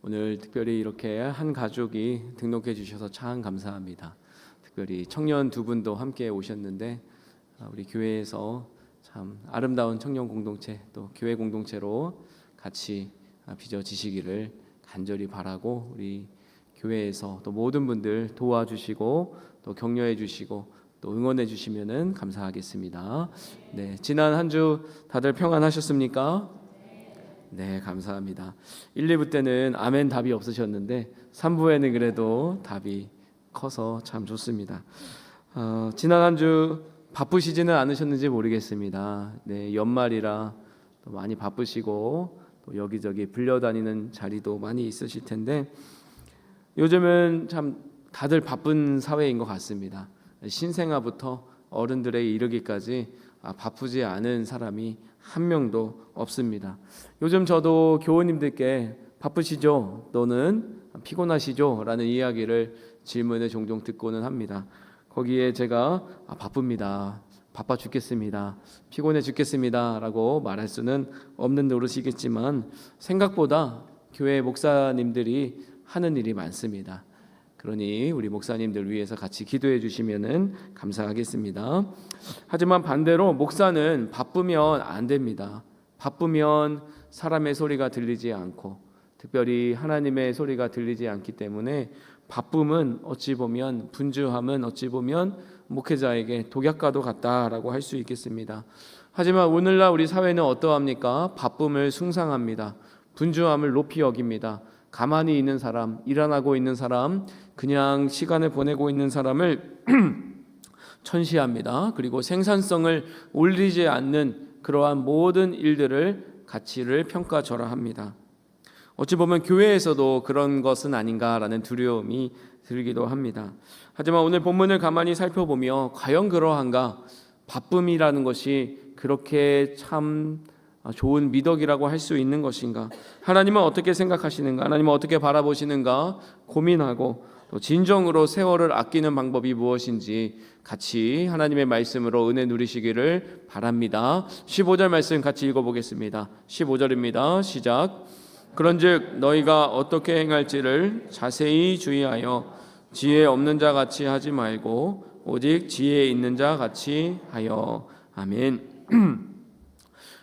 오늘 특별히 이렇게 한 가족이 등록해 주셔서 참 감사합니다. 특별히 청년 두 분도 함께 오셨는데 우리 교회에서 참 아름다운 청년 공동체 또 교회 공동체로 같이 빚어지시기를 간절히 바라고 우리 교회에서 또 모든 분들 도와주시고 또 격려해 주시고 또 응원해 주시면은 감사하겠습니다. 네, 지난 한 주 다들 평안하셨습니까? 네, 감사합니다. 1, 2부 때는 아멘 답이 없으셨는데 3부에는 그래도 답이 커서 참 좋습니다. 지난 한 주 바쁘시지는 않으셨는지 모르겠습니다. 네, 연말이라 또 많이 바쁘시고 또 여기저기 불려다니는 자리도 많이 있으실 텐데 요즘은 참 다들 바쁜 사회인 것 같습니다. 신생아부터 어른들에 이르기까지 바쁘지 않은 사람이 한 명도 없습니다. 요즘 저도 교우님들께 바쁘시죠? 또는 피곤하시죠? 라는 이야기를 질문에 종종 듣고는 합니다. 거기에 제가 바쁩니다, 바빠 죽겠습니다, 피곤해 죽겠습니다 라고 말할 수는 없는 노릇이겠지만 생각보다 교회 목사님들이 하는 일이 많습니다. 그러니 우리 목사님들 위해서 같이 기도해 주시면은 감사하겠습니다. 하지만 반대로 목사는 바쁘면 안 됩니다. 바쁘면 사람의 소리가 들리지 않고 특별히 하나님의 소리가 들리지 않기 때문에 바쁨은 어찌 보면 분주함은 어찌 보면 목회자에게 독약과도 같다라고 할 수 있겠습니다. 하지만 오늘날 우리 사회는 어떠합니까? 바쁨을 숭상합니다. 분주함을 높이 여깁니다. 가만히 있는 사람, 일 안 하고 있는 사람, 그냥 시간을 보내고 있는 사람을 천시합니다. 그리고 생산성을 올리지 않는 그러한 모든 일들을 가치를 평가절하합니다. 어찌 보면 교회에서도 그런 것은 아닌가라는 두려움이 들기도 합니다. 하지만 오늘 본문을 가만히 살펴보며 과연 그러한가? 바쁨이라는 것이 그렇게 참 좋은 미덕이라고 할 수 있는 것인가? 하나님은 어떻게 생각하시는가? 하나님은 어떻게 바라보시는가? 고민하고 또 진정으로 세월을 아끼는 방법이 무엇인지 같이 하나님의 말씀으로 은혜 누리시기를 바랍니다. 15절 말씀 같이 읽어보겠습니다. 15절입니다. 시작. 그런즉 너희가 어떻게 행할지를 자세히 주의하여 지혜 없는 자 같이 하지 말고 오직 지혜 있는 자 같이 하여. 아멘.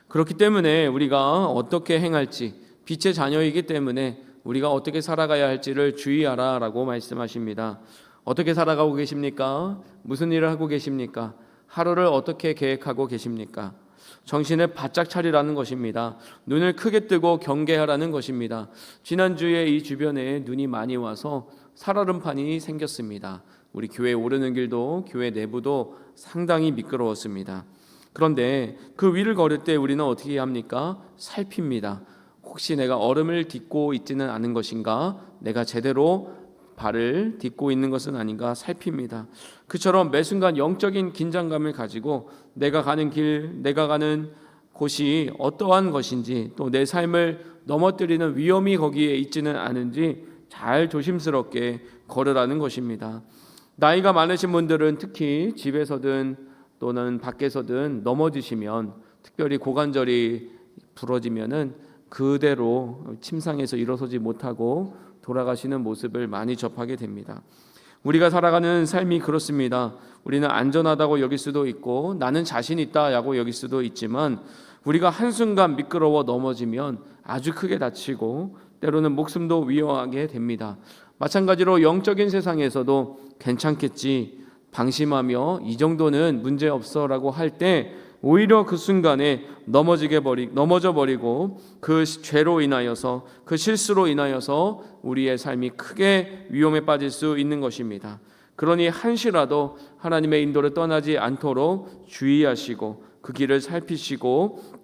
그렇기 때문에 우리가 어떻게 행할지, 빛의 자녀이기 때문에 우리가 어떻게 살아가야 할지를 주의하라 라고 말씀하십니다. 어떻게 살아가고 계십니까? 무슨 일을 하고 계십니까? 하루를 어떻게 계획하고 계십니까? 정신을 바짝 차리라는 것입니다. 눈을 크게 뜨고 경계하라는 것입니다. 지난주에 이 주변에 눈이 많이 와서 살얼음판이 생겼습니다. 우리 교회 오르는 길도 교회 내부도 상당히 미끄러웠습니다. 그런데 그 위를 걸을 때 우리는 어떻게 합니까? 살핍니다. 혹시 내가 얼음을 딛고 있지는 않은 것인가? 내가 제대로 발을 딛고 있는 것은 아닌가 살핍니다. 그처럼 매 순간 영적인 긴장감을 가지고 내가 가는 길, 내가 가는 곳이 어떠한 것인지 또 내 삶을 넘어뜨리는 위험이 거기에 있지는 않은지 잘 조심스럽게 걸으라는 것입니다. 나이가 많으신 분들은 특히 집에서든 또는 밖에서든 넘어지시면 특별히 고관절이 부러지면은 그대로 침상에서 일어서지 못하고 돌아가시는 모습을 많이 접하게 됩니다. 우리가 살아가는 삶이 그렇습니다. 우리는 안전하다고 여길 수도 있고 나는 자신 있다라고 여길 수도 있지만 우리가 한순간 미끄러워 넘어지면 아주 크게 다치고 때로는 목숨도 위험하게 됩니다. 마찬가지로 영적인 세상에서도 괜찮겠지 방심하며 이 정도는 문제없어라고 할 때 오히려 그 순간에 넘어져 버리고 그 죄로 인하여서 그 실수로 인하여서 우리의 삶이 크게 위험에 빠질 수 있는 것입니다. 그러니 한시라도 하나님의 인도를 떠나지 않도록 주의하시고 그 길을 살피시고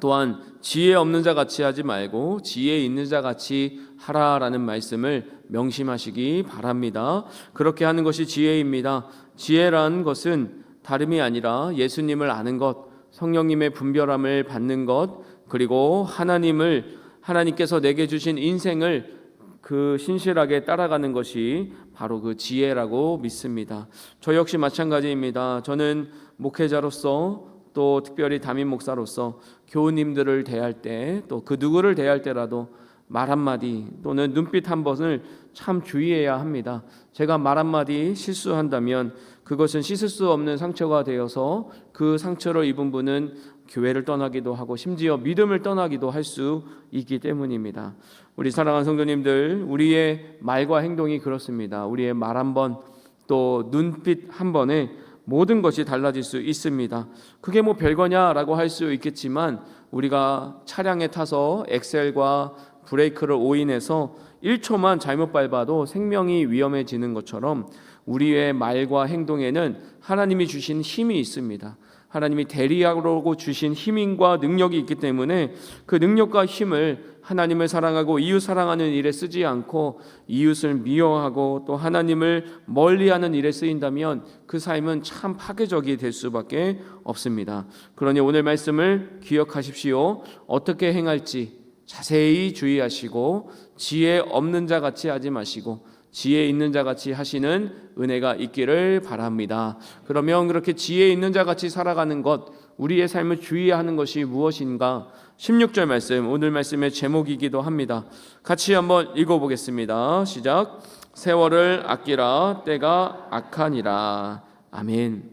또한 지혜 없는 자 같이 하지 말고 지혜 있는 자 같이 하라라는 말씀을 명심하시기 바랍니다. 그렇게 하는 것이 지혜입니다. 지혜라는 것은 다름이 아니라 예수님을 아는 것, 성령님의 분별함을 받는 것, 그리고 하나님께서 내게 주신 인생을 그 신실하게 따라가는 것이 바로 그 지혜라고 믿습니다. 저 역시 마찬가지입니다. 저는 목회자로서 또 특별히 담임 목사로서 교우님들을 대할 때 또 그 누구를 대할 때라도 말 한마디 또는 눈빛 한 번을 참 주의해야 합니다. 제가 말 한마디 실수한다면 그것은 씻을 수 없는 상처가 되어서 그 상처를 입은 분은 교회를 떠나기도 하고 심지어 믿음을 떠나기도 할 수 있기 때문입니다. 우리 사랑하는 성도님들, 우리의 말과 행동이 그렇습니다. 우리의 말 한 번, 또 눈빛 한 번에 모든 것이 달라질 수 있습니다. 그게 뭐 별거냐라고 할 수 있겠지만 우리가 차량에 타서 엑셀과 브레이크를 오인해서 1초만 잘못 밟아도 생명이 위험해지는 것처럼 우리의 말과 행동에는 하나님이 주신 힘이 있습니다. 하나님이 대리하고 주신 힘과 능력이 있기 때문에 그 능력과 힘을 하나님을 사랑하고 이웃 사랑하는 일에 쓰지 않고 이웃을 미워하고 또 하나님을 멀리하는 일에 쓰인다면 그 삶은 참 파괴적이 될 수밖에 없습니다. 그러니 오늘 말씀을 기억하십시오. 어떻게 행할지 자세히 주의하시고 지혜 없는 자 같이 하지 마시고 지혜 있는 자 같이 하시는 은혜가 있기를 바랍니다. 그러면 그렇게 지혜 있는 자 같이 살아가는 것, 우리의 삶을 주의하는 것이 무엇인가? 16절 말씀, 오늘 말씀의 제목이기도 합니다. 같이 한번 읽어보겠습니다. 시작. 세월을 아끼라 때가 악하니라. 아멘.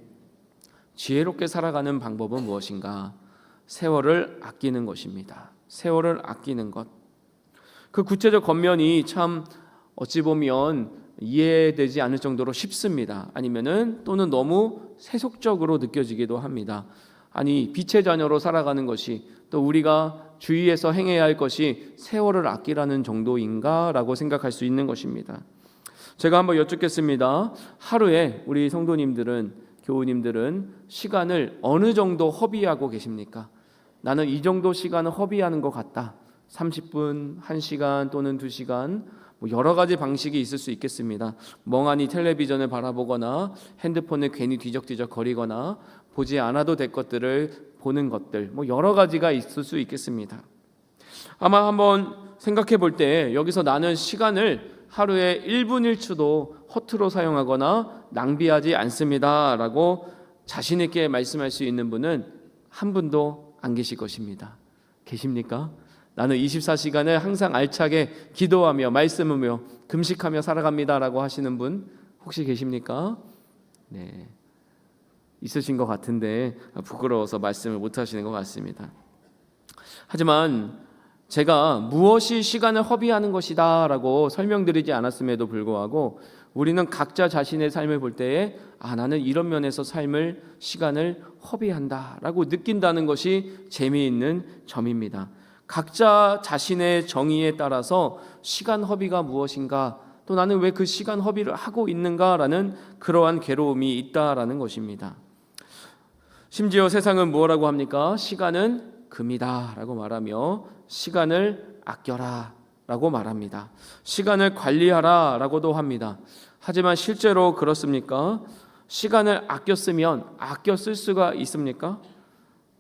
지혜롭게 살아가는 방법은 무엇인가? 세월을 아끼는 것입니다. 세월을 아끼는 것. 그 구체적 겉면이 참 어찌 보면 이해되지 않을 정도로 쉽습니다. 아니면은 또는 너무 세속적으로 느껴지기도 합니다. 아니, 빛의 자녀로 살아가는 것이 또 우리가 주의해서 행해야 할 것이 세월을 아끼라는 정도인가라고 생각할 수 있는 것입니다. 제가 한번 여쭙겠습니다. 하루에 우리 성도님들은, 교우님들은 시간을 어느 정도 허비하고 계십니까? 나는 이 정도 시간을 허비하는 것 같다. 30분, 1시간 또는 2시간, 여러 가지 방식이 있을 수 있겠습니다. 멍하니 텔레비전을 바라보거나 핸드폰을 괜히 뒤적뒤적 거리거나 보지 않아도 될 것들을 보는 것들, 여러 가지가 있을 수 있겠습니다. 아마 한번 생각해 볼 때 여기서 나는 시간을 하루에 1분 1초도 허투루 사용하거나 낭비하지 않습니다 라고 자신 있게 말씀할 수 있는 분은 한 분도 안 계실 것입니다. 계십니까? 나는 24시간을 항상 알차게 기도하며 말씀하며 금식하며 살아갑니다라고 하시는 분 혹시 계십니까? 네, 있으신 것 같은데 부끄러워서 말씀을 못 하시는 것 같습니다. 하지만 제가 무엇이 시간을 허비하는 것이다 라고 설명드리지 않았음에도 불구하고 우리는 각자 자신의 삶을 볼 때에 나는 이런 면에서 시간을 허비한다 라고 느낀다는 것이 재미있는 점입니다. 각자 자신의 정의에 따라서 시간 허비가 무엇인가, 또 나는 왜 그 시간 허비를 하고 있는가라는 그러한 괴로움이 있다라는 것입니다. 심지어 세상은 뭐라고 합니까? 시간은 금이다 라고 말하며 시간을 아껴라 라고 말합니다. 시간을 관리하라 라고도 합니다. 하지만 실제로 그렇습니까? 시간을 아껴 쓰면 아껴 쓸 수가 있습니까?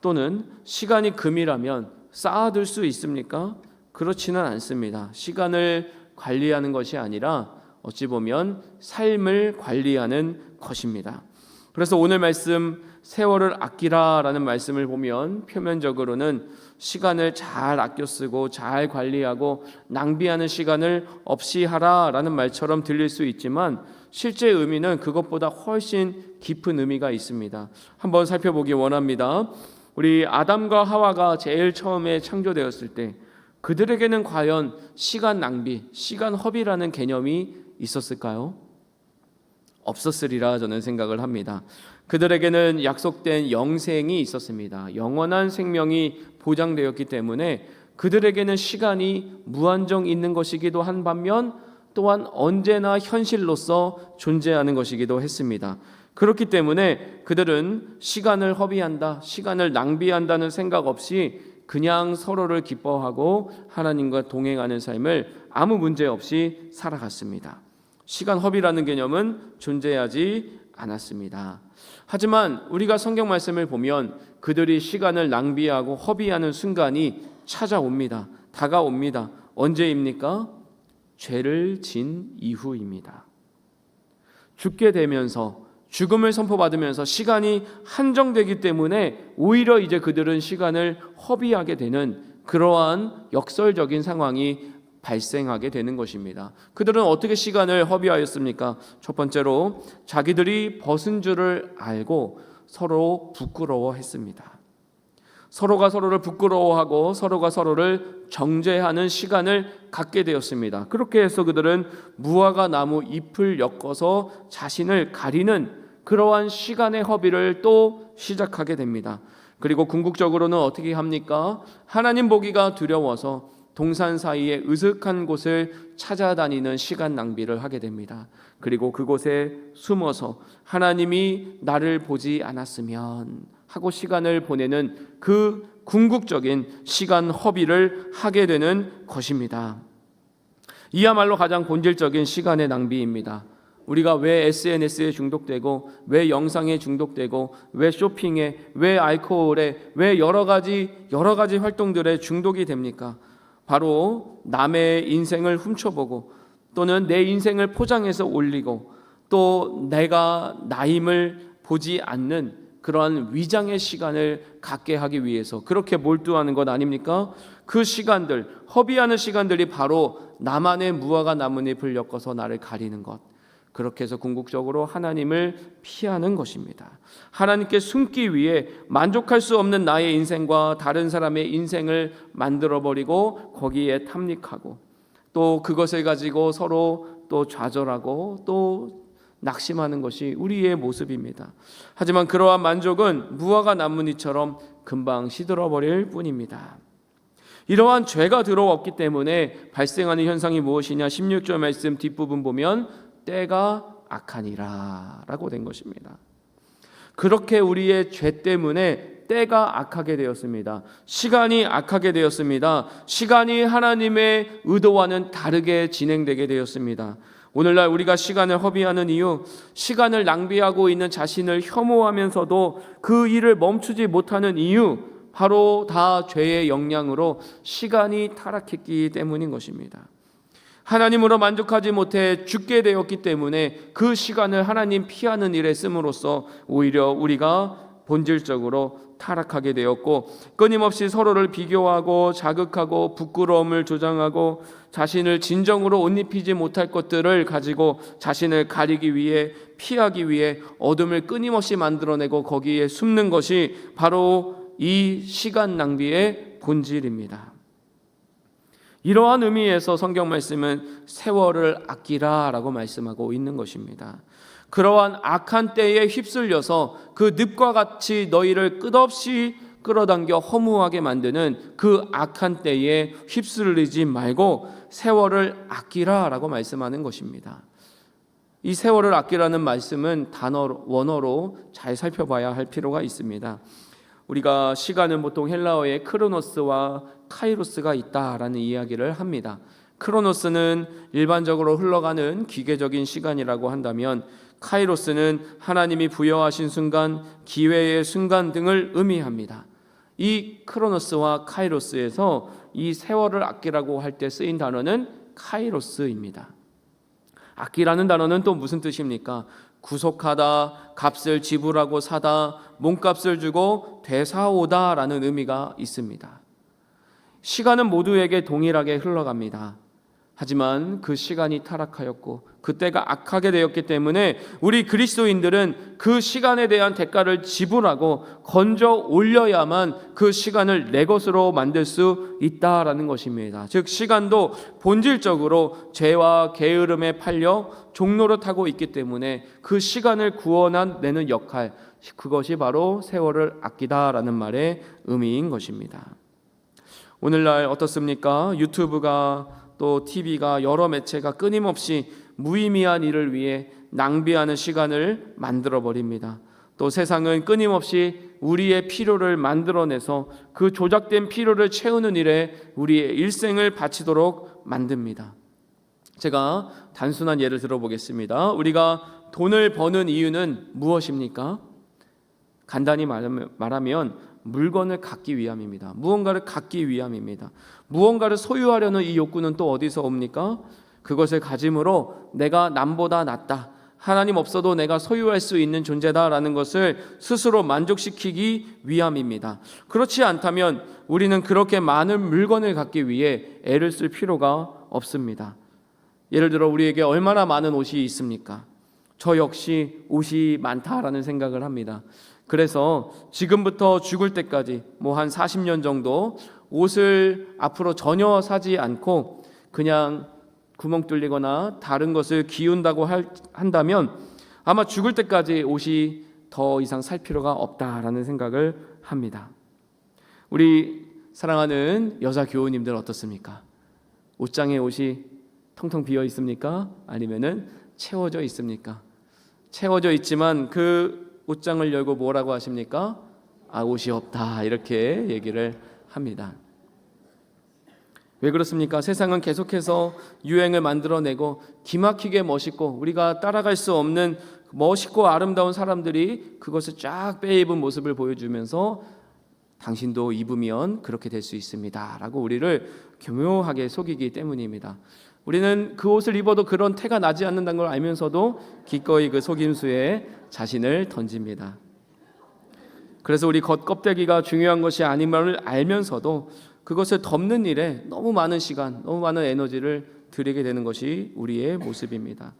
또는 시간이 금이라면 쌓아둘 수 있습니까? 그렇지는 않습니다. 시간을 관리하는 것이 아니라 어찌 보면 삶을 관리하는 것입니다. 그래서 오늘 말씀 세월을 아끼라라는 말씀을 보면 표면적으로는 시간을 잘 아껴 쓰고 잘 관리하고 낭비하는 시간을 없이 하라라는 말처럼 들릴 수 있지만 실제 의미는 그것보다 훨씬 깊은 의미가 있습니다. 한번 살펴보기 원합니다. 우리 아담과 하와가 제일 처음에 창조되었을 때 그들에게는 과연 시간 낭비, 시간 허비라는 개념이 있었을까요? 없었으리라 저는 생각을 합니다. 그들에게는 약속된 영생이 있었습니다. 영원한 생명이 보장되었기 때문에 그들에게는 시간이 무한정 있는 것이기도 한 반면 또한 언제나 현실로서 존재하는 것이기도 했습니다. 그렇기 때문에 그들은 시간을 허비한다, 시간을 낭비한다는 생각 없이 그냥 서로를 기뻐하고 하나님과 동행하는 삶을 아무 문제 없이 살아갔습니다. 시간 허비라는 개념은 존재하지 않았습니다. 하지만 우리가 성경 말씀을 보면 그들이 시간을 낭비하고 허비하는 순간이 찾아옵니다. 다가옵니다. 언제입니까? 죄를 진 이후입니다. 죽게 되면서 죽음을 선포받으면서 시간이 한정되기 때문에 오히려 이제 그들은 시간을 허비하게 되는 그러한 역설적인 상황이 발생하게 되는 것입니다. 그들은 어떻게 시간을 허비하였습니까? 첫 번째로 자기들이 벗은 줄을 알고 서로 부끄러워했습니다. 서로가 서로를 부끄러워하고 서로가 서로를 정죄하는 시간을 갖게 되었습니다. 그렇게 해서 그들은 무화과 나무 잎을 엮어서 자신을 가리는 그러한 시간의 허비를 또 시작하게 됩니다. 그리고 궁극적으로는 어떻게 합니까? 하나님 보기가 두려워서 동산 사이에 으슥한 곳을 찾아다니는 시간 낭비를 하게 됩니다. 그리고 그곳에 숨어서 하나님이 나를 보지 않았으면 하고 시간을 보내는 그 궁극적인 시간 허비를 하게 되는 것입니다. 이야말로 가장 본질적인 시간의 낭비입니다. 우리가 왜 SNS에 중독되고 왜 영상에 중독되고 왜 쇼핑에 왜 알코올에 왜 여러 가지 활동들에 중독이 됩니까? 바로 남의 인생을 훔쳐보고 또는 내 인생을 포장해서 올리고 또 내가 나임을 보지 않는 그러한 위장의 시간을 갖게 하기 위해서 그렇게 몰두하는 것 아닙니까? 그 시간들, 허비하는 시간들이 바로 나만의 무화과 나뭇잎을 엮어서 나를 가리는 것, 그렇게 해서 궁극적으로 하나님을 피하는 것입니다. 하나님께 숨기 위해 만족할 수 없는 나의 인생과 다른 사람의 인생을 만들어버리고 거기에 탐닉하고 또 그것을 가지고 서로 또 좌절하고 또 낙심하는 것이 우리의 모습입니다. 하지만 그러한 만족은 무화과 나뭇잎처럼 금방 시들어버릴 뿐입니다. 이러한 죄가 들어왔기 때문에 발생하는 현상이 무엇이냐? 16절 말씀 뒷부분 보면 때가 악하니라 라고 된 것입니다. 그렇게 우리의 죄 때문에 때가 악하게 되었습니다. 시간이 악하게 되었습니다. 시간이 하나님의 의도와는 다르게 진행되게 되었습니다. 오늘날 우리가 시간을 허비하는 이유, 시간을 낭비하고 있는 자신을 혐오하면서도 그 일을 멈추지 못하는 이유, 바로 다 죄의 영향으로 시간이 타락했기 때문인 것입니다. 하나님으로 만족하지 못해 죽게 되었기 때문에 그 시간을 하나님 피하는 일에 씀으로써 오히려 우리가 본질적으로 타락하게 되었고 끊임없이 서로를 비교하고 자극하고 부끄러움을 조장하고 자신을 진정으로 옷 입히지 못할 것들을 가지고 자신을 가리기 위해 피하기 위해 어둠을 끊임없이 만들어내고 거기에 숨는 것이 바로 이 시간 낭비의 본질입니다. 이러한 의미에서 성경 말씀은 세월을 아끼라 라고 말씀하고 있는 것입니다. 그러한 악한 때에 휩쓸려서 그 늪과 같이 너희를 끝없이 끌어당겨 허무하게 만드는 그 악한 때에 휩쓸리지 말고 세월을 아끼라 라고 말씀하는 것입니다. 이 세월을 아끼라는 말씀은 원어로 잘 살펴봐야 할 필요가 있습니다. 우리가 시간은 보통 헬라어에 크로노스와 카이로스가 있다라는 이야기를 합니다. 크로노스는 일반적으로 흘러가는 기계적인 시간이라고 한다면 카이로스는 하나님이 부여하신 순간, 기회의 순간 등을 의미합니다. 이 크로노스와 카이로스에서 이 세월을 아끼라고 할 때 쓰인 단어는 카이로스입니다. 아끼라는 단어는 또 무슨 뜻입니까? 구속하다, 값을 지불하고 사다, 몸값을 주고 되사오다 라는 의미가 있습니다. 시간은 모두에게 동일하게 흘러갑니다. 하지만 그 시간이 타락하였고 그때가 악하게 되었기 때문에 우리 그리스도인들은 그 시간에 대한 대가를 지불하고 건져 올려야만 그 시간을 내 것으로 만들 수 있다라는 것입니다. 즉 시간도 본질적으로 죄와 게으름에 팔려 종노릇하고 있기 때문에 그 시간을 구원해내는 역할, 그것이 바로 세월을 아끼다라는 말의 의미인 것입니다. 오늘날 어떻습니까? 유튜브가 또 TV가 여러 매체가 끊임없이 무의미한 일을 위해 낭비하는 시간을 만들어버립니다. 또 세상은 끊임없이 우리의 필요를 만들어내서 그 조작된 필요를 채우는 일에 우리의 일생을 바치도록 만듭니다. 제가 단순한 예를 들어보겠습니다. 우리가 돈을 버는 이유는 무엇입니까? 간단히 말하면 물건을 갖기 위함입니다. 무언가를 갖기 위함입니다. 무언가를 소유하려는 이 욕구는 또 어디서 옵니까? 그것을 가짐으로 내가 남보다 낫다, 하나님 없어도 내가 소유할 수 있는 존재다라는 것을 스스로 만족시키기 위함입니다. 그렇지 않다면 우리는 그렇게 많은 물건을 갖기 위해 애를 쓸 필요가 없습니다. 예를 들어 우리에게 얼마나 많은 옷이 있습니까? 저 역시 옷이 많다라는 생각을 합니다. 그래서 지금부터 죽을 때까지 한 40년 정도 옷을 앞으로 전혀 사지 않고 그냥 구멍 뚫리거나 다른 것을 기운다고 한다면 아마 죽을 때까지 옷이 더 이상 살 필요가 없다라는 생각을 합니다. 우리 사랑하는 여자 교우님들 어떻습니까? 옷장에 옷이 텅텅 비어 있습니까? 아니면은 채워져 있습니까? 채워져 있지만 그 옷장을 열고 뭐라고 하십니까? 옷이 없다 이렇게 얘기를 합니다. 왜 그렇습니까? 세상은 계속해서 유행을 만들어내고 기막히게 멋있고 우리가 따라갈 수 없는 멋있고 아름다운 사람들이 그것을 쫙 빼입은 모습을 보여주면서 당신도 입으면 그렇게 될 수 있습니다 라고 우리를 교묘하게 속이기 때문입니다. 우리는 그 옷을 입어도 그런 태가 나지 않는다는 걸 알면서도 기꺼이 그 속임수에 자신을 던집니다. 그래서 우리 겉껍데기가 중요한 것이 아님을 알면서도 그것을 덮는 일에 너무 많은 시간, 너무 많은 에너지를 들이게 되는 것이 우리의 모습입니다.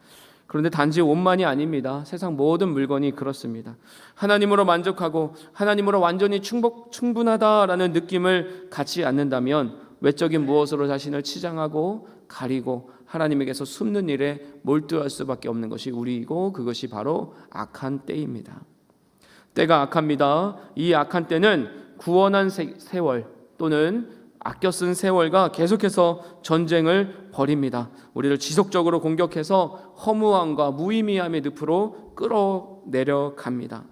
그런데 단지 옷만이 아닙니다. 세상 모든 물건이 그렇습니다. 하나님으로 만족하고 하나님으로 완전히 충분하다라는 느낌을 갖지 않는다면 외적인 무엇으로 자신을 치장하고 가리고 하나님에게서 숨는 일에 몰두할 수밖에 없는 것이 우리이고 그것이 바로 악한 때입니다. 때가 악합니다. 이 악한 때는 구원한 세월 또는 아껴 쓴 세월과 계속해서 전쟁을 벌입니다. 우리를 지속적으로 공격해서 허무함과 무의미함의 늪으로 끌어내려 갑니다.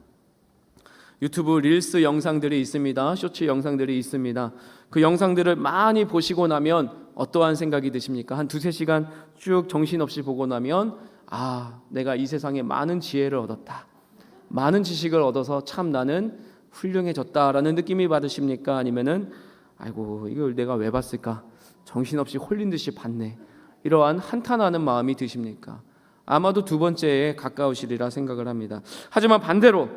유튜브 릴스 영상들이 있습니다. 쇼츠 영상들이 있습니다. 그 영상들을 많이 보시고 나면 어떠한 생각이 드십니까? 한 2-3시간 쭉 정신없이 보고 나면 내가 이 세상에 많은 지혜를 얻었다. 많은 지식을 얻어서 참 나는 훌륭해졌다라는 느낌이 받으십니까? 아니면은 아이고 이걸 내가 왜 봤을까? 정신없이 홀린 듯이 봤네. 이러한 한탄하는 마음이 드십니까? 아마도 두 번째에 가까우시리라 생각을 합니다. 하지만 반대로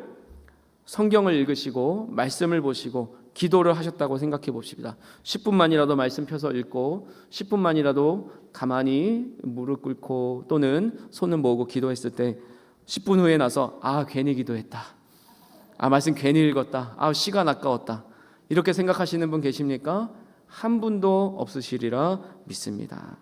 성경을 읽으시고 말씀을 보시고 기도를 하셨다고 생각해 봅시다. 10분만이라도 말씀 펴서 읽고 10분만이라도 가만히 무릎 꿇고 또는 손을 모으고 기도했을 때 10분 후에 나서 괜히 기도했다. 말씀 괜히 읽었다. 시간 아까웠다. 이렇게 생각하시는 분 계십니까? 한 분도 없으시리라 믿습니다.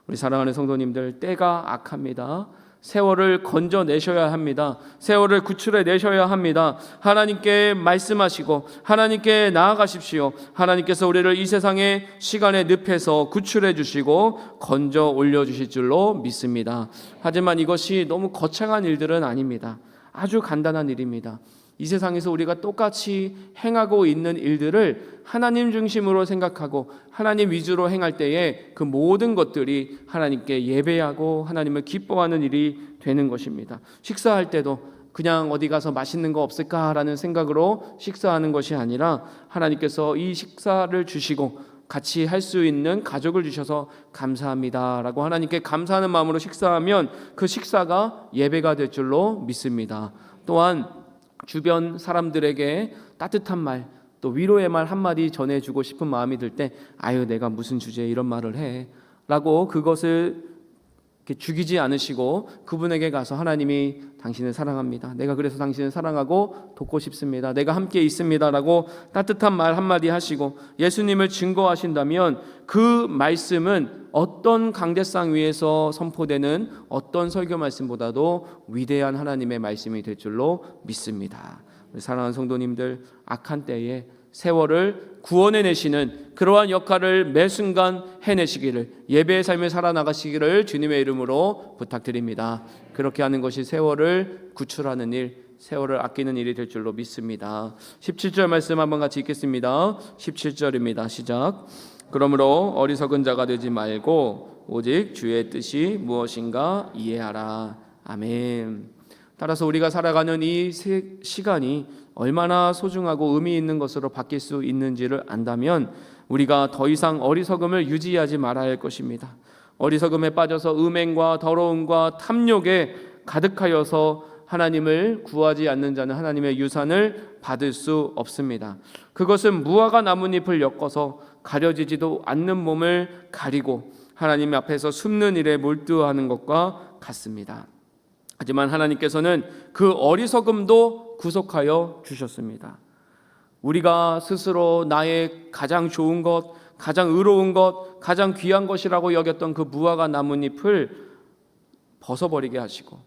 우리 사랑하는 성도님들, 때가 악합니다. 세월을 건져내셔야 합니다. 세월을 구출해내셔야 합니다. 하나님께 말씀하시고 하나님께 나아가십시오. 하나님께서 우리를 이 세상의 시간의 늪에서 구출해 주시고 건져 올려주실 줄로 믿습니다. 하지만 이것이 너무 거창한 일들은 아닙니다. 아주 간단한 일입니다. 이 세상에서 우리가 똑같이 행하고 있는 일들을 하나님 중심으로 생각하고 하나님 위주로 행할 때에 그 모든 것들이 하나님께 예배하고 하나님을 기뻐하는 일이 되는 것입니다. 식사할 때도 그냥 어디 가서 맛있는 거 없을까라는 생각으로 식사하는 것이 아니라 하나님께서 이 식사를 주시고 같이 할 수 있는 가족을 주셔서 감사합니다라고 하나님께 감사하는 마음으로 식사하면 그 식사가 예배가 될 줄로 믿습니다. 또한 주변 사람들에게 따뜻한 말, 또 위로의 말 한마디 전해주고 싶은 마음이 들 때 내가 무슨 주제에 이런 말을 해 라고 그것을 이렇게 죽이지 않으시고 그분에게 가서 하나님이 당신을 사랑합니다. 내가 그래서 당신을 사랑하고 돕고 싶습니다. 내가 함께 있습니다 라고 따뜻한 말 한마디 하시고 예수님을 증거하신다면 그 말씀은 어떤 강대상 위에서 선포되는 어떤 설교 말씀보다도 위대한 하나님의 말씀이 될 줄로 믿습니다. 사랑하는 성도님들, 악한 때에 세월을 구원해내시는 그러한 역할을 매 순간 해내시기를, 예배의 삶을 살아나가시기를 주님의 이름으로 부탁드립니다. 그렇게 하는 것이 세월을 구출하는 일, 세월을 아끼는 일이 될 줄로 믿습니다. 17절 말씀 한번 같이 읽겠습니다. 17절입니다. 시작. 그러므로 어리석은 자가 되지 말고 오직 주의 뜻이 무엇인가 이해하라. 아멘. 따라서 우리가 살아가는 이 시간이 얼마나 소중하고 의미 있는 것으로 바뀔 수 있는지를 안다면 우리가 더 이상 어리석음을 유지하지 말아야 할 것입니다. 어리석음에 빠져서 음행과 더러움과 탐욕에 가득하여서 하나님을 구하지 않는 자는 하나님의 유산을 받을 수 없습니다. 그것은 무화과 나뭇잎을 엮어서 가려지지도 않는 몸을 가리고 하나님 앞에서 숨는 일에 몰두하는 것과 같습니다. 하지만 하나님께서는 그 어리석음도 구속하여 주셨습니다. 우리가 스스로 나의 가장 좋은 것, 가장 의로운 것, 가장 귀한 것이라고 여겼던 그 무화과 나뭇잎을 벗어버리게 하시고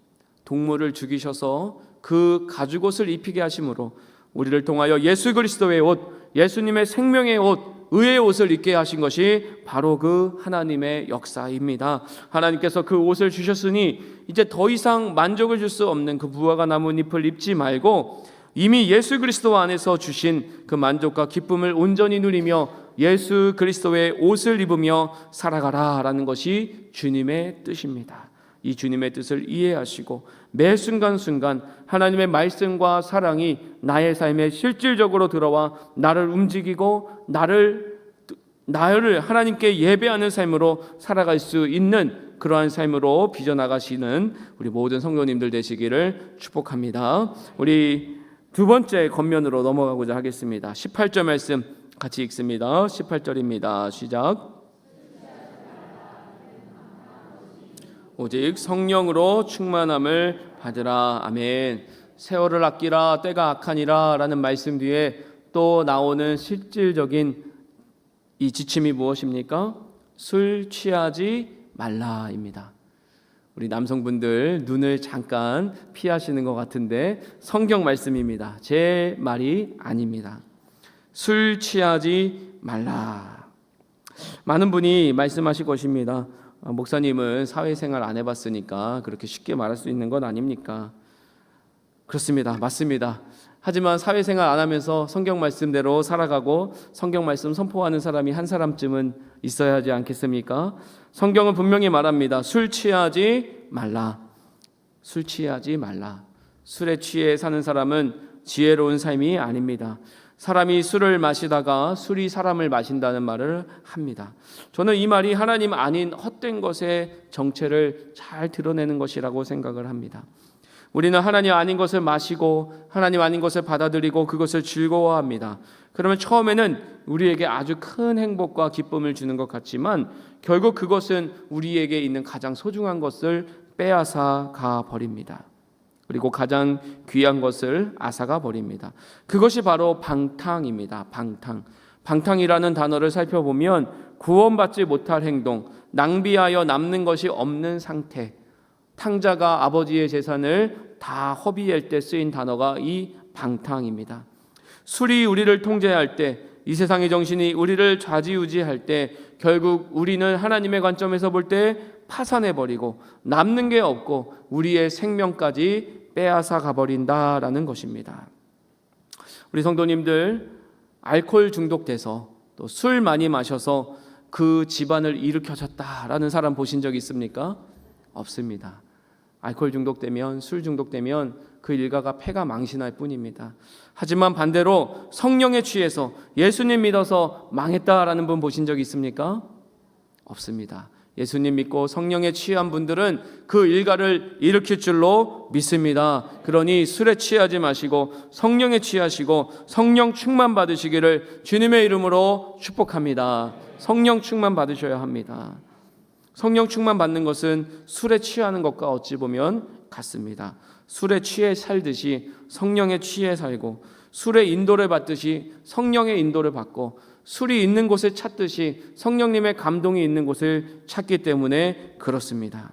동물을 죽이셔서 그 가죽옷을 입히게 하심으로 우리를 통하여 예수 그리스도의 옷, 예수님의 생명의 옷, 의의 옷을 입게 하신 것이 바로 그 하나님의 역사입니다. 하나님께서 그 옷을 주셨으니 이제 더 이상 만족을 줄 수 없는 그 무화과 나뭇잎을 입지 말고 이미 예수 그리스도 안에서 주신 그 만족과 기쁨을 온전히 누리며 예수 그리스도의 옷을 입으며 살아가라라는 것이 주님의 뜻입니다. 이 주님의 뜻을 이해하시고 매 순간순간 하나님의 말씀과 사랑이 나의 삶에 실질적으로 들어와 나를 움직이고 나를 하나님께 예배하는 삶으로 살아갈 수 있는 그러한 삶으로 빚어나가시는 우리 모든 성도님들 되시기를 축복합니다. 우리 두 번째 겉면으로 넘어가고자 하겠습니다. 18절 말씀 같이 읽습니다. 18절입니다. 시작. 오직 성령으로 충만함을 받으라. 아멘. 세월을 아끼라 때가 악하니라 라는 말씀 뒤에 또 나오는 실질적인 이 지침이 무엇입니까? 술 취하지 말라입니다. 우리 남성분들 눈을 잠깐 피하시는 것 같은데 성경 말씀입니다. 제 말이 아닙니다. 술 취하지 말라. 많은 분이 말씀하실 것입니다. 목사님은 사회생활 안 해봤으니까 그렇게 쉽게 말할 수 있는 건 아닙니까? 그렇습니다. 맞습니다. 하지만 사회생활 안 하면서 성경 말씀대로 살아가고 성경 말씀 선포하는 사람이 한 사람쯤은 있어야 하지 않겠습니까? 성경은 분명히 말합니다. 술 취하지 말라. 술 취하지 말라. 술에 취해 사는 사람은 지혜로운 삶이 아닙니다. 사람이 술을 마시다가 술이 사람을 마신다는 말을 합니다. 저는 이 말이 하나님 아닌 헛된 것의 정체를 잘 드러내는 것이라고 생각을 합니다. 우리는 하나님 아닌 것을 마시고 하나님 아닌 것을 받아들이고 그것을 즐거워합니다. 그러면 처음에는 우리에게 아주 큰 행복과 기쁨을 주는 것 같지만 결국 그것은 우리에게 있는 가장 소중한 것을 빼앗아 가 버립니다. 그리고 가장 귀한 것을 앗아가 버립니다. 그것이 바로 방탕입니다. 방탕이라는 단어를 살펴보면 구원받지 못할 행동, 낭비하여 남는 것이 없는 상태, 탕자가 아버지의 재산을 다 허비할 때 쓰인 단어가 이 방탕입니다. 술이 우리를 통제할 때, 이 세상의 정신이 우리를 좌지우지할 때 결국 우리는 하나님의 관점에서 볼 때 파산해버리고 남는 게 없고 우리의 생명까지 빼앗아 가버린다라는 것입니다. 우리 성도님들 알코올 중독돼서 또 술 많이 마셔서 그 집안을 일으켜줬다라는 사람 보신 적 있습니까? 없습니다. 알코올 중독되면 술 중독되면 그 일가가 패가 망신할 뿐입니다. 하지만 반대로 성령에 취해서 예수님 믿어서 망했다라는 분 보신 적 있습니까? 없습니다. 예수님 믿고 성령에 취한 분들은 그 일가를 일으킬 줄로 믿습니다. 그러니 술에 취하지 마시고 성령에 취하시고 성령 충만 받으시기를 주님의 이름으로 축복합니다. 성령 충만 받으셔야 합니다. 성령 충만 받는 것은 술에 취하는 것과 어찌 보면 같습니다. 술에 취해 살듯이 성령에 취해 살고 술의 인도를 받듯이 성령의 인도를 받고 술이 있는 곳을 찾듯이 성령님의 감동이 있는 곳을 찾기 때문에 그렇습니다.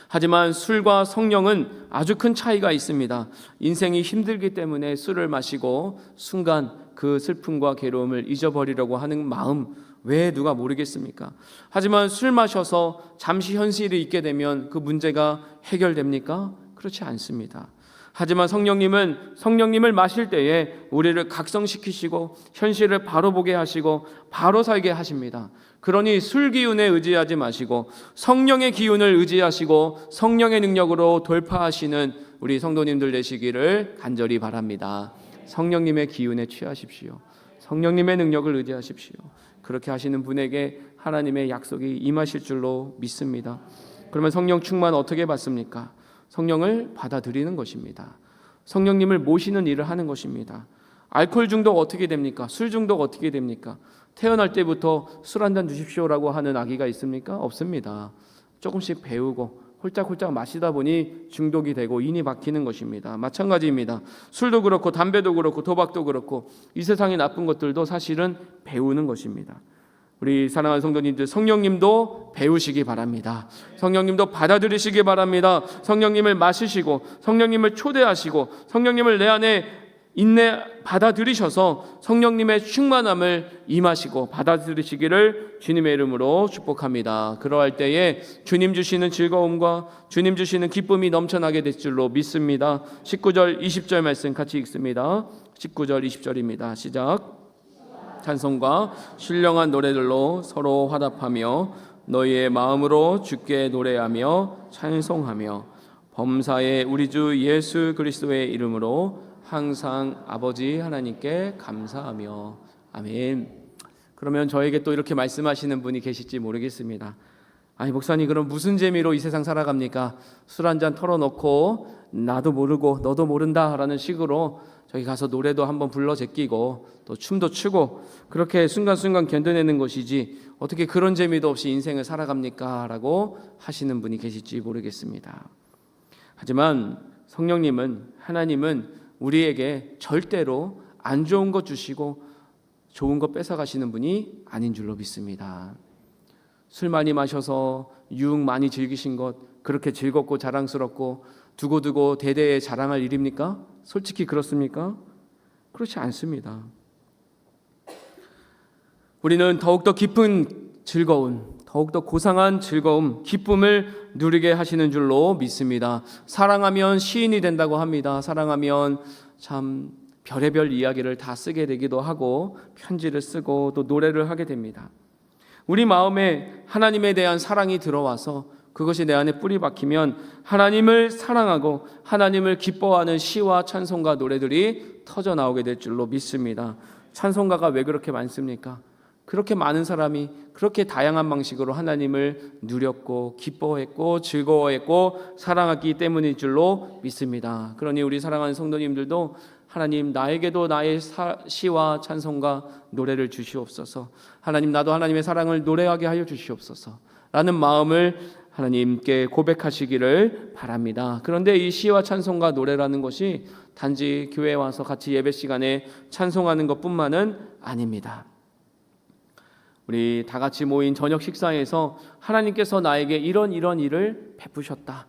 하지만 술과 성령은 아주 큰 차이가 있습니다. 인생이 힘들기 때문에 술을 마시고 순간 그 슬픔과 괴로움을 잊어버리려고 하는 마음 왜 누가 모르겠습니까? 하지만 술 마셔서 잠시 현실이 있게 되면 그 문제가 해결됩니까? 그렇지 않습니다. 하지만 성령님을 마실 때에 우리를 각성시키시고 현실을 바로 보게 하시고 바로 살게 하십니다. 그러니 술 기운에 의지하지 마시고 성령의 기운을 의지하시고 성령의 능력으로 돌파하시는 우리 성도님들 되시기를 간절히 바랍니다. 성령님의 기운에 취하십시오. 성령님의 능력을 의지하십시오. 그렇게 하시는 분에게 하나님의 약속이 임하실 줄로 믿습니다. 그러면 성령 충만 어떻게 받습니까? 성령을 받아들이는 것입니다. 성령님을 모시는 일을 하는 것입니다. 알코올 중독 어떻게 됩니까? 술 중독 어떻게 됩니까? 태어날 때부터 술 한 잔 주십시오라고 하는 아기가 있습니까? 없습니다. 조금씩 배우고 홀짝홀짝 마시다 보니 중독이 되고 인이 박히는 것입니다. 마찬가지입니다. 술도 그렇고 담배도 그렇고 도박도 그렇고 이 세상의 나쁜 것들도 사실은 배우는 것입니다. 우리 사랑하는 성도님들, 성령님도 배우시기 바랍니다. 성령님도 받아들이시기 바랍니다. 성령님을 마시시고 성령님을 초대하시고 성령님을 내 안에 받아들이셔서 성령님의 충만함을 임하시고 받아들이시기를 주님의 이름으로 축복합니다. 그러할 때에 주님 주시는 즐거움과 주님 주시는 기쁨이 넘쳐나게 될 줄로 믿습니다. 19절 20절 말씀 같이 읽습니다. 19절 20절입니다. 시작. 찬송과 신령한 노래들로 서로 화답하며 너희의 마음으로 주께 노래하며 찬송하며 범사의 우리 주 예수 그리스도의 이름으로 항상 아버지 하나님께 감사하며. 아멘. 그러면 저에게 또 이렇게 말씀하시는 분이 계실지 모르겠습니다. 아니 목사님, 그럼 무슨 재미로 이 세상 살아갑니까? 술 한잔 털어놓고 나도 모르고 너도 모른다라는 식으로 저기 가서 노래도 한번 불러 제끼고 또 춤도 추고 그렇게 순간순간 견뎌내는 것이지 어떻게 그런 재미도 없이 인생을 살아갑니까? 라고 하시는 분이 계실지 모르겠습니다. 하지만 성령님은, 하나님은 우리에게 절대로 안 좋은 것 주시고 좋은 것 뺏어가시는 분이 아닌 줄로 믿습니다. 술 많이 마셔서 유흥 많이 즐기신 것 그렇게 즐겁고 자랑스럽고 두고두고 대대에 자랑할 일입니까? 솔직히 그렇습니까? 그렇지 않습니다. 우리는 더욱더 깊은 즐거움, 더욱더 고상한 즐거움, 기쁨을 누리게 하시는 줄로 믿습니다. 사랑하면 시인이 된다고 합니다. 사랑하면 참 별의별 이야기를 다 쓰게 되기도 하고 편지를 쓰고 또 노래를 하게 됩니다. 우리 마음에 하나님에 대한 사랑이 들어와서 그것이 내 안에 뿌리 박히면 하나님을 사랑하고 하나님을 기뻐하는 시와 찬송가 노래들이 터져 나오게 될 줄로 믿습니다. 찬송가가 왜 그렇게 많습니까? 그렇게 많은 사람이 그렇게 다양한 방식으로 하나님을 누렸고 기뻐했고 즐거워했고 사랑했기 때문일 줄로 믿습니다. 그러니 우리 사랑하는 성도님들도 하나님, 나에게도 나의 시와 찬송가 노래를 주시옵소서. 하나님, 나도 하나님의 사랑을 노래하게 하여 주시옵소서 라는 마음을 하나님께 고백하시기를 바랍니다. 그런데 이 시와 찬송가 노래라는 것이 단지 교회에 와서 같이 예배 시간에 찬송하는 것뿐만은 아닙니다. 우리 다 같이 모인 저녁 식사에서 하나님께서 나에게 이런 일을 베푸셨다,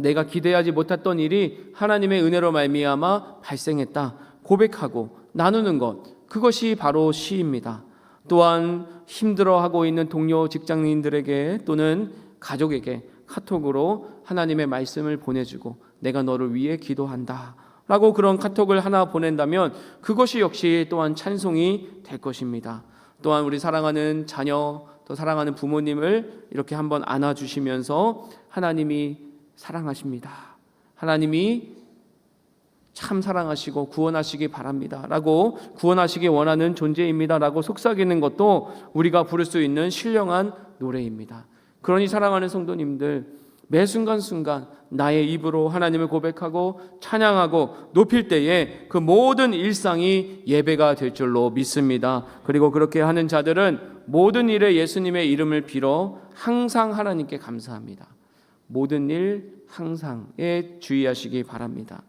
내가 기대하지 못했던 일이 하나님의 은혜로 말미암아 발생했다 고백하고 나누는 것, 그것이 바로 시입니다. 또한 힘들어하고 있는 동료 직장인들에게 또는 가족에게 카톡으로 하나님의 말씀을 보내주고 내가 너를 위해 기도한다 라고 그런 카톡을 하나 보낸다면 그것이 역시 또한 찬송이 될 것입니다. 또한 우리 사랑하는 자녀, 또 사랑하는 부모님을 이렇게 한번 안아주시면서 하나님이 사랑하십니다, 하나님이 참 사랑하시고 구원하시기 바랍니다 라고, 구원하시기 원하는 존재입니다 라고 속삭이는 것도 우리가 부를 수 있는 신령한 노래입니다. 그러니 사랑하는 성도님들, 매 순간순간 나의 입으로 하나님을 고백하고 찬양하고 높일 때에 그 모든 일상이 예배가 될 줄로 믿습니다. 그리고 그렇게 하는 자들은 모든 일에 예수님의 이름을 빌어 항상 하나님께 감사합니다. 모든 일 항상에 주의하시기 바랍니다.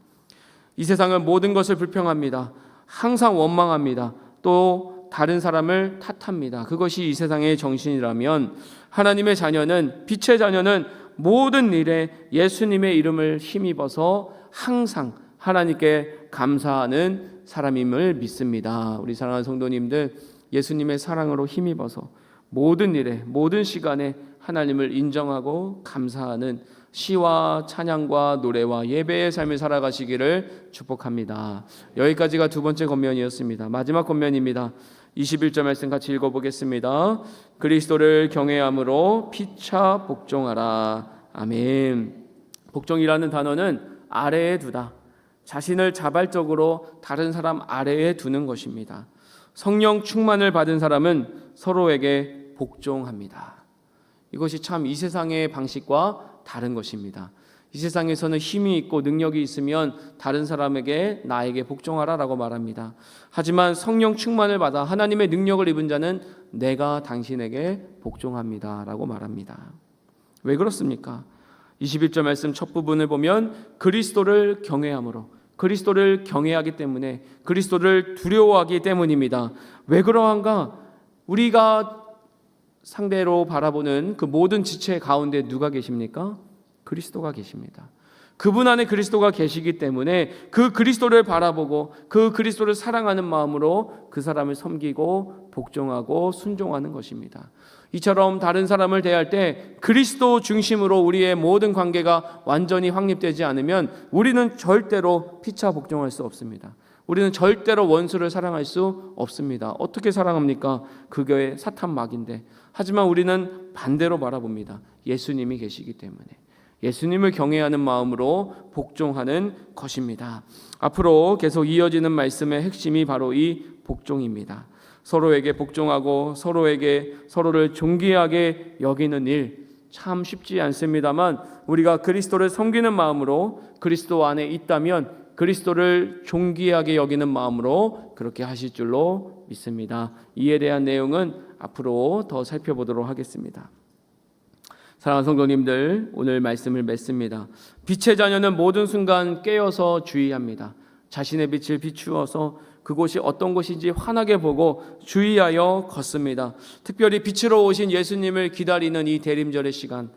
이 세상은 모든 것을 불평합니다. 항상 원망합니다. 또 다른 사람을 탓합니다. 그것이 이 세상의 정신이라면 하나님의 자녀는, 빛의 자녀는 모든 일에 예수님의 이름을 힘입어서 항상 하나님께 감사하는 사람임을 믿습니다. 우리 사랑하는 성도님들, 예수님의 사랑으로 힘입어서 모든 일에, 모든 시간에 하나님을 인정하고 감사하는 시와 찬양과 노래와 예배의 삶을 살아가시기를 축복합니다. 여기까지가 두 번째 권면이었습니다. 마지막 권면입니다. 21절 말씀 같이 읽어보겠습니다. 그리스도를 경외함으로 피차 복종하라. 아멘. 복종이라는 단어는 아래에 두다, 자신을 자발적으로 다른 사람 아래에 두는 것입니다. 성령 충만을 받은 사람은 서로에게 복종합니다. 이것이 참 이 세상의 방식과 다른 것입니다. 이 세상에서는 힘이 있고 능력이 있으면 다른 사람에게 나에게 복종하라라고 말합니다. 하지만 성령 충만을 받아 하나님의 능력을 입은 자는 내가 당신에게 복종합니다라고 말합니다. 왜 그렇습니까? 21절 말씀 첫 부분을 보면 그리스도를 경외함으로, 그리스도를 경외하기 때문에, 그리스도를 두려워하기 때문입니다. 왜 그러한가? 우리가 상대로 바라보는 그 모든 지체 가운데 누가 계십니까? 그리스도가 계십니다. 그분 안에 그리스도가 계시기 때문에 그 그리스도를 바라보고 그 그리스도를 사랑하는 마음으로 그 사람을 섬기고 복종하고 순종하는 것입니다. 이처럼 다른 사람을 대할 때 그리스도 중심으로 우리의 모든 관계가 완전히 확립되지 않으면 우리는 절대로 피차 복종할 수 없습니다. 우리는 절대로 원수를 사랑할 수 없습니다. 어떻게 사랑합니까? 그게 사탄막인데. 하지만 우리는 반대로 바라봅니다. 예수님이 계시기 때문에. 예수님을 경외하는 마음으로 복종하는 것입니다. 앞으로 계속 이어지는 말씀의 핵심이 바로 이 복종입니다. 서로에게 복종하고 서로를 존귀하게 여기는 일, 참 쉽지 않습니다만 우리가 그리스도를 섬기는 마음으로 그리스도 안에 있다면 그리스도를 존귀하게 여기는 마음으로 그렇게 하실 줄로 믿습니다. 이에 대한 내용은 앞으로 더 살펴보도록 하겠습니다. 사랑하는 성도님들, 오늘 말씀을 맺습니다. 빛의 자녀는 모든 순간 깨어서 주의합니다. 자신의 빛을 비추어서 그곳이 어떤 곳인지 환하게 보고 주의하여 걷습니다. 특별히 빛으로 오신 예수님을 기다리는 이 대림절의 시간,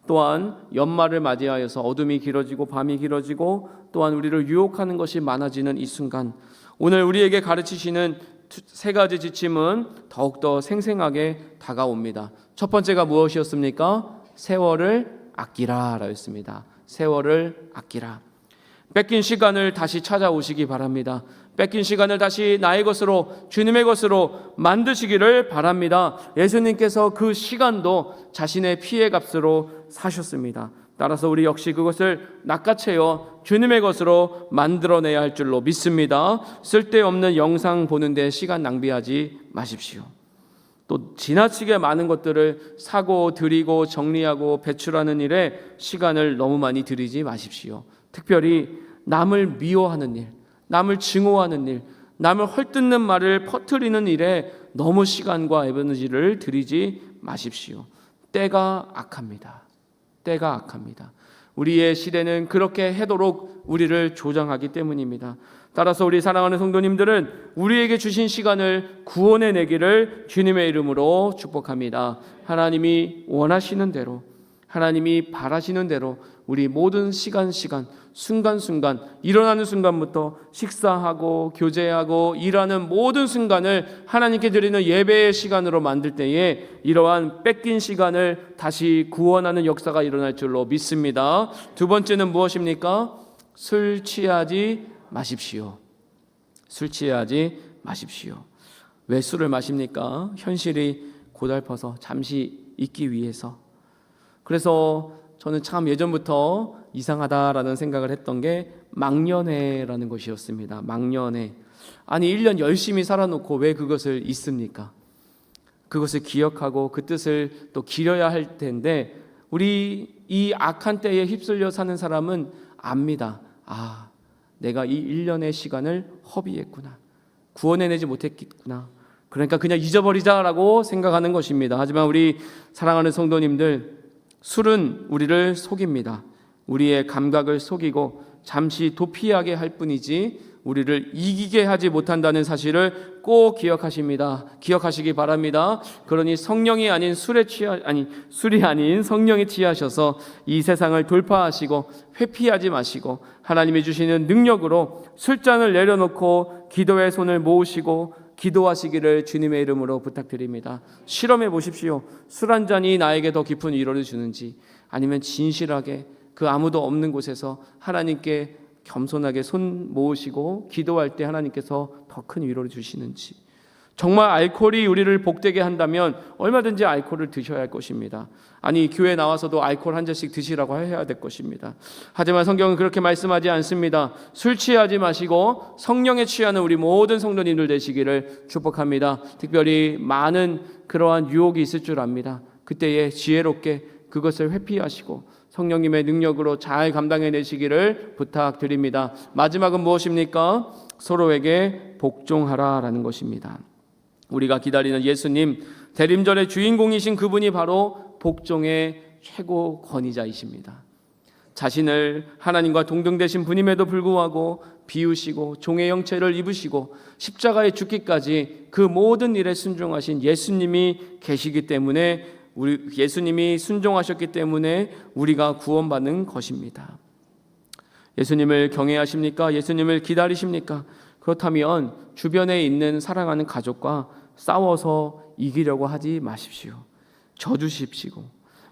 또한 연말을 맞이하여서 어둠이 길어지고 밤이 길어지고 또한 우리를 유혹하는 것이 많아지는 이 순간, 오늘 우리에게 가르치시는 세 가지 지침은 더욱더 생생하게 다가옵니다. 첫 번째가 무엇이었습니까? 세월을 아끼라 라였습니다. 세월을 아끼라. 뺏긴 시간을 다시 찾아오시기 바랍니다. 뺏긴 시간을 다시 나의 것으로, 주님의 것으로 만드시기를 바랍니다. 예수님께서 그 시간도 자신의 피의 값으로 사셨습니다. 따라서 우리 역시 그것을 낚아채어 주님의 것으로 만들어내야 할 줄로 믿습니다. 쓸데없는 영상 보는데 시간 낭비하지 마십시오. 또 지나치게 많은 것들을 사고 드리고 정리하고 배출하는 일에 시간을 너무 많이 들이지 마십시오. 특별히 남을 미워하는 일, 남을 증오하는 일, 남을 헐뜯는 말을 퍼뜨리는 일에 너무 시간과 에너지를 들이지 마십시오. 때가 악합니다. 때가 악합니다. 우리의 시대는 그렇게 해도록 우리를 조장하기 때문입니다. 따라서 우리 사랑하는 성도님들은 우리에게 주신 시간을 구원해 내기를 주님의 이름으로 축복합니다. 하나님이 원하시는 대로, 하나님이 바라시는 대로 우리 모든 시간 순간순간, 일어나는 순간부터 식사하고 교제하고 일하는 모든 순간을 하나님께 드리는 예배의 시간으로 만들 때에 이러한 뺏긴 시간을 다시 구원하는 역사가 일어날 줄로 믿습니다. 두 번째는 무엇입니까? 술 취하지 마십시오. 술 취하지 마십시오. 왜 술을 마십니까? 현실이 고달퍼서 잠시 잊기 위해서. 그래서 저는 참 예전부터 이상하다라는 생각을 했던 게 망년회라는 것이었습니다. 망년회. 아니 1년 열심히 살아놓고 왜 그것을 잊습니까? 그것을 기억하고 그 뜻을 또 기려야 할 텐데 우리 이 악한 때에 휩쓸려 사는 사람은 압니다. 아, 내가 이 1년의 시간을 허비했구나. 구원해내지 못했구나. 그러니까 그냥 잊어버리자라고 생각하는 것입니다. 하지만 우리 사랑하는 성도님들, 술은 우리를 속입니다. 우리의 감각을 속이고 잠시 도피하게 할 뿐이지 우리를 이기게 하지 못한다는 사실을 꼭 기억하시기 바랍니다. 그러니 술이 아닌 성령에 취하셔서 이 세상을 돌파하시고 회피하지 마시고 하나님이 주시는 능력으로 술잔을 내려놓고 기도의 손을 모으시고 기도하시기를 주님의 이름으로 부탁드립니다. 실험해 보십시오. 술 한 잔이 나에게 더 깊은 위로를 주는지, 아니면 진실하게 그 아무도 없는 곳에서 하나님께 겸손하게 손 모으시고 기도할 때 하나님께서 더 큰 위로를 주시는지. 정말 알코올이 우리를 복되게 한다면 얼마든지 알코올을 드셔야 할 것입니다. 아니 교회 나와서도 알코올 한 잔씩 드시라고 해야 될 것입니다. 하지만 성경은 그렇게 말씀하지 않습니다. 술 취하지 마시고 성령에 취하는 우리 모든 성도님들 되시기를 축복합니다. 특별히 많은 그러한 유혹이 있을 줄 압니다. 그때에 지혜롭게 그것을 회피하시고 성령님의 능력으로 잘 감당해내시기를 부탁드립니다. 마지막은 무엇입니까? 서로에게 복종하라라는 것입니다. 우리가 기다리는 예수님, 대림절의 주인공이신 그분이 바로 복종의 최고 권위자이십니다. 자신을 하나님과 동등되신 분임에도 불구하고 비우시고 종의 형체를 입으시고 십자가에 죽기까지 그 모든 일에 순종하신 예수님이 계시기 때문에, 예수님이 순종하셨기 때문에 우리가 구원받는 것입니다. 예수님을 경외하십니까? 예수님을 기다리십니까? 그렇다면 주변에 있는 사랑하는 가족과 싸워서 이기려고 하지 마십시오. 져주십시오.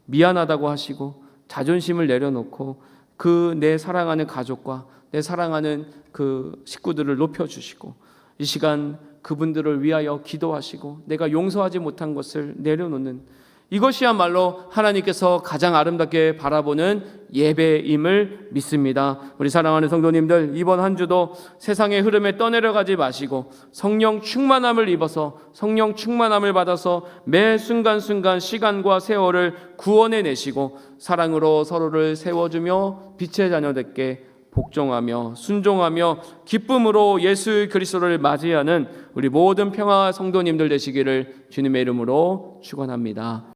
미안하다고 하시고 자존심을 내려놓고 그 내 사랑하는 가족과 내 사랑하는 그 식구들을 높여주시고 이 시간 그분들을 위하여 기도하시고 내가 용서하지 못한 것을 내려놓는, 이것이야말로 하나님께서 가장 아름답게 바라보는 예배임을 믿습니다. 우리 사랑하는 성도님들, 이번 한 주도 세상의 흐름에 떠내려가지 마시고 성령 충만함을 입어서 성령 충만함을 받아서 매 순간순간 시간과 세월을 구원해내시고 사랑으로 서로를 세워주며 빛의 자녀들께 복종하며 순종하며 기쁨으로 예수 그리스도를 맞이하는 우리 모든 평화 성도님들 되시기를 주님의 이름으로 축원합니다.